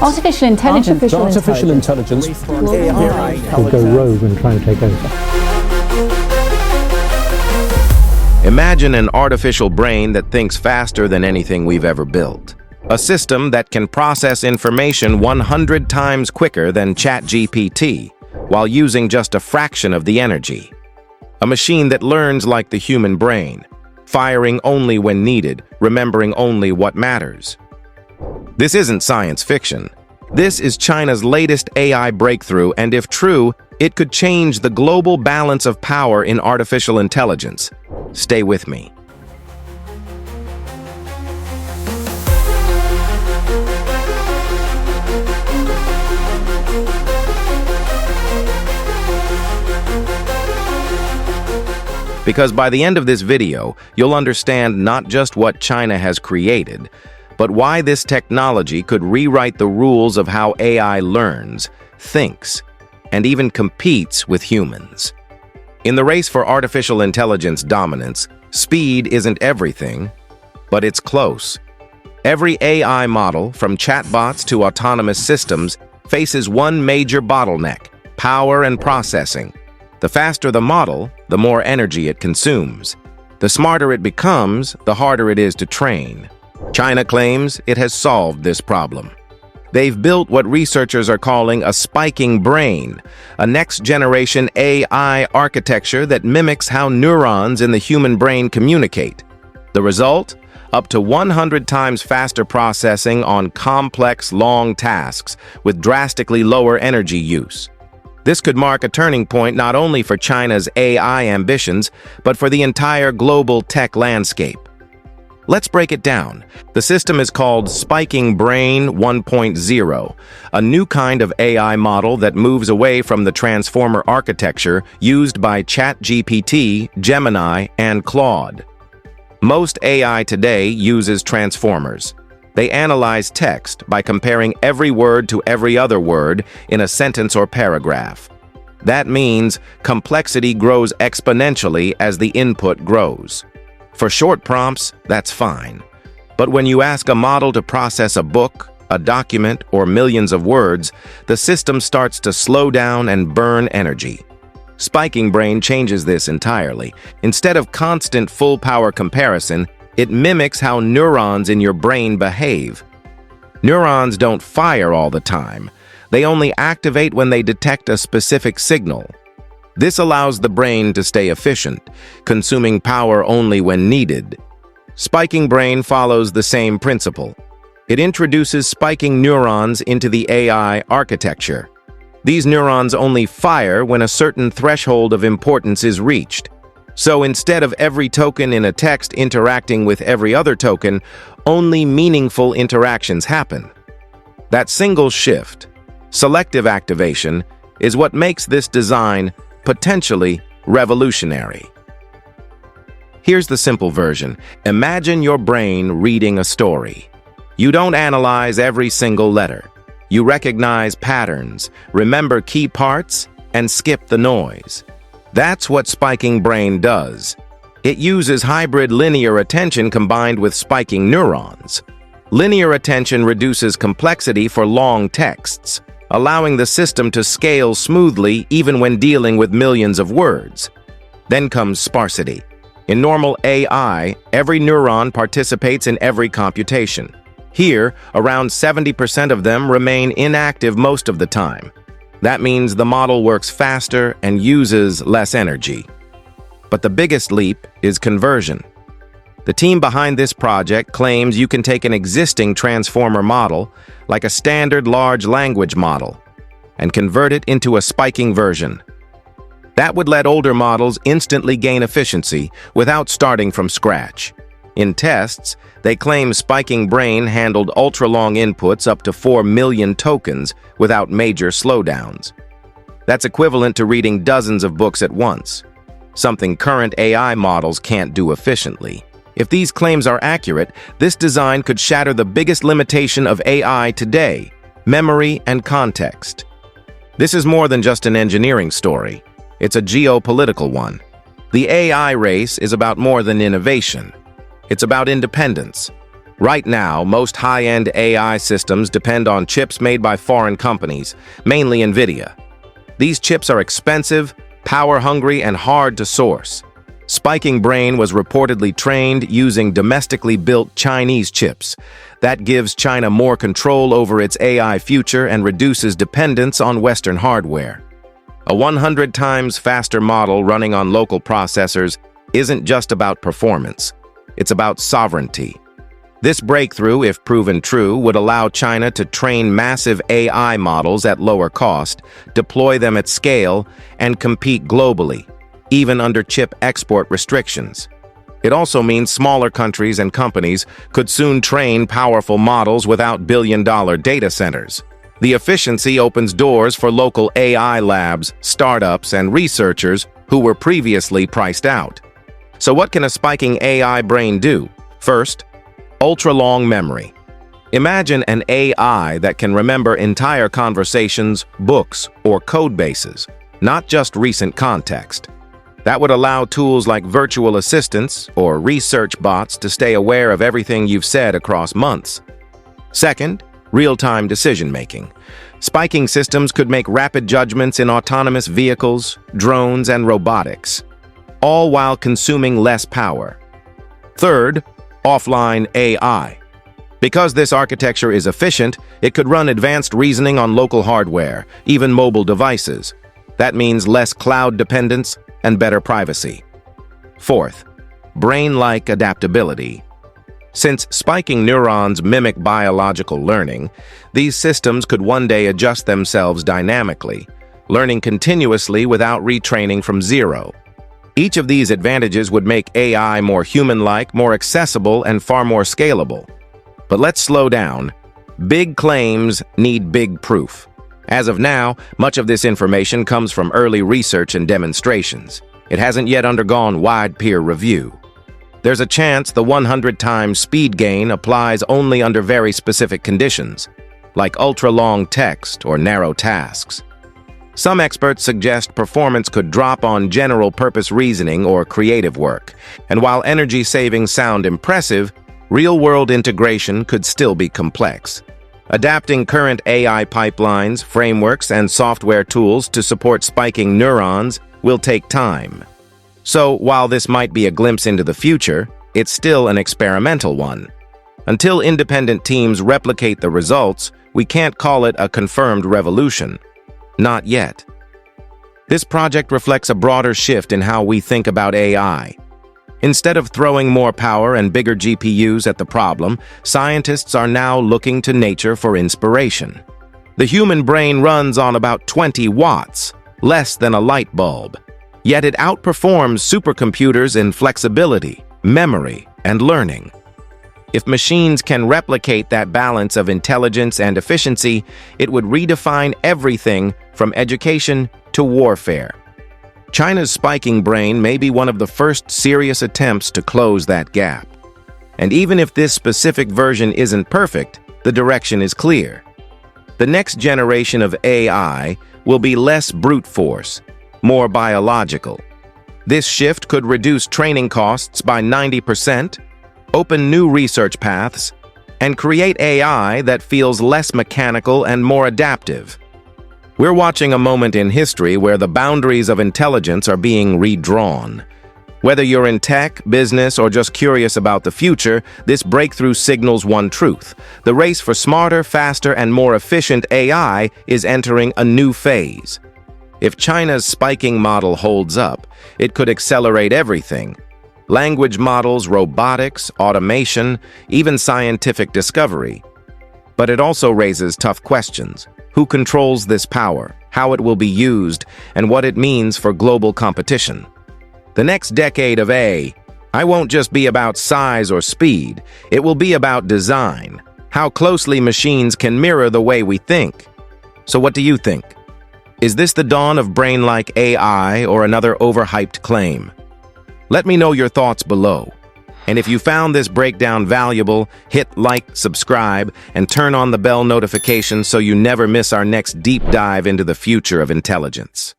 Artificial intelligence. Artificial intelligence will go rogue and try and take over. Imagine an artificial brain that thinks faster than anything we've ever built. A system that can process information 100 times quicker than ChatGPT, while using just a fraction of the energy. A machine that learns like the human brain, firing only when needed, remembering only what matters. This isn't science fiction. This is China's latest AI breakthrough, and if true, it could change the global balance of power in artificial intelligence. Stay with me. Because by the end of this video, you'll understand not just what China has created, but why this technology could rewrite the rules of how AI learns, thinks, and even competes with humans. In the race for artificial intelligence dominance, speed isn't everything, but it's close. Every AI model, from chatbots to autonomous systems, faces one major bottleneck: power and processing. The faster the model, the more energy it consumes. The smarter it becomes, the harder it is to train. China claims it has solved this problem. They've built what researchers are calling a spiking brain, a next-generation AI architecture that mimics how neurons in the human brain communicate. The result? Up to 100 times faster processing on complex, long tasks with drastically lower energy use. This could mark a turning point not only for China's AI ambitions, but for the entire global tech landscape. Let's break it down. The system is called Spiking Brain 1.0, a new kind of AI model that moves away from the transformer architecture used by ChatGPT, Gemini, and Claude. Most AI today uses transformers. They analyze text by comparing every word to every other word in a sentence or paragraph. That means complexity grows exponentially as the input grows. For short prompts, that's fine. But when you ask a model to process a book, a document, or millions of words, the system starts to slow down and burn energy. Spiking Brain changes this entirely. Instead of constant full-power comparison, it mimics how neurons in your brain behave. Neurons don't fire all the time. They only activate when they detect a specific signal. This allows the brain to stay efficient, consuming power only when needed. Spiking Brain follows the same principle. It introduces spiking neurons into the AI architecture. These neurons only fire when a certain threshold of importance is reached. So instead of every token in a text interacting with every other token, only meaningful interactions happen. That single shift, selective activation, is what makes this design potentially revolutionary. Here's the simple version. Imagine your brain reading a story. You don't analyze every single letter. You recognize patterns, remember key parts, and skip the noise. That's what Spiking Brain does. It uses hybrid linear attention combined with spiking neurons. Linear attention reduces complexity for long texts, allowing the system to scale smoothly even when dealing with millions of words. Then comes sparsity. In normal AI, every neuron participates in every computation. Here, around 70% of them remain inactive most of the time. That means the model works faster and uses less energy. But the biggest leap is conversion. The team behind this project claims you can take an existing transformer model, like a standard large language model, and convert it into a spiking version. That would let older models instantly gain efficiency without starting from scratch. In tests, they claim Spiking Brain handled ultra-long inputs up to 4 million tokens without major slowdowns. That's equivalent to reading dozens of books at once, something current AI models can't do efficiently. If these claims are accurate, this design could shatter the biggest limitation of AI today: memory and context. This is more than just an engineering story. It's a geopolitical one. The AI race is about more than innovation. It's about independence. Right now, most high-end AI systems depend on chips made by foreign companies, mainly NVIDIA. These chips are expensive, power-hungry, and hard to source. Spiking Brain was reportedly trained using domestically built Chinese chips. That gives China more control over its AI future and reduces dependence on Western hardware. A 100 times faster model running on local processors isn't just about performance. It's about sovereignty. This breakthrough, if proven true, would allow China to train massive AI models at lower cost, deploy them at scale, and compete globally, even under chip export restrictions. It also means smaller countries and companies could soon train powerful models without billion-dollar data centers. The efficiency opens doors for local AI labs, startups, and researchers who were previously priced out. So what can a spiking AI brain do? First, ultra-long memory. Imagine an AI that can remember entire conversations, books, or code bases, not just recent context. That would allow tools like virtual assistants or research bots to stay aware of everything you've said across months. Second, real-time decision-making. Spiking systems could make rapid judgments in autonomous vehicles, drones, and robotics, all while consuming less power. Third, offline AI. Because this architecture is efficient, it could run advanced reasoning on local hardware, even mobile devices. That means less cloud dependence and better privacy. Fourth, brain-like adaptability. Since spiking neurons mimic biological learning, these systems could one day adjust themselves dynamically, learning continuously without retraining from zero. Each of these advantages would make AI more human-like, more accessible, and far more scalable. But let's slow down. Big claims need big proof. As of now, much of this information comes from early research and demonstrations. It hasn't yet undergone wide peer review. There's a chance the 100 times speed gain applies only under very specific conditions, like ultra-long text or narrow tasks. Some experts suggest performance could drop on general-purpose reasoning or creative work, and while energy savings sound impressive, real-world integration could still be complex. Adapting current AI pipelines, frameworks, and software tools to support spiking neurons will take time. So, while this might be a glimpse into the future, it's still an experimental one. Until independent teams replicate the results, we can't call it a confirmed revolution. Not yet. This project reflects a broader shift in how we think about AI. Instead of throwing more power and bigger GPUs at the problem, scientists are now looking to nature for inspiration. The human brain runs on about 20 watts, less than a light bulb. Yet it outperforms supercomputers in flexibility, memory, and learning. If machines can replicate that balance of intelligence and efficiency, it would redefine everything from education to warfare. China's spiking brain may be one of the first serious attempts to close that gap. And even if this specific version isn't perfect, the direction is clear. The next generation of AI will be less brute force, more biological. This shift could reduce training costs by 90%, open new research paths, and create AI that feels less mechanical and more adaptive. We're watching a moment in history where the boundaries of intelligence are being redrawn. Whether you're in tech, business, or just curious about the future, this breakthrough signals one truth. The race for smarter, faster, and more efficient AI is entering a new phase. If China's spiking model holds up, it could accelerate everything: language models, robotics, automation, even scientific discovery. But it also raises tough questions. Who controls this power, how it will be used, and what it means for global competition? The next decade of AI won't just be about size or speed, it will be about design, how closely machines can mirror the way we think. So what do you think? Is this the dawn of brain-like AI or another overhyped claim? Let me know your thoughts below. And if you found this breakdown valuable, hit like, subscribe, and turn on the bell notification so you never miss our next deep dive into the future of intelligence.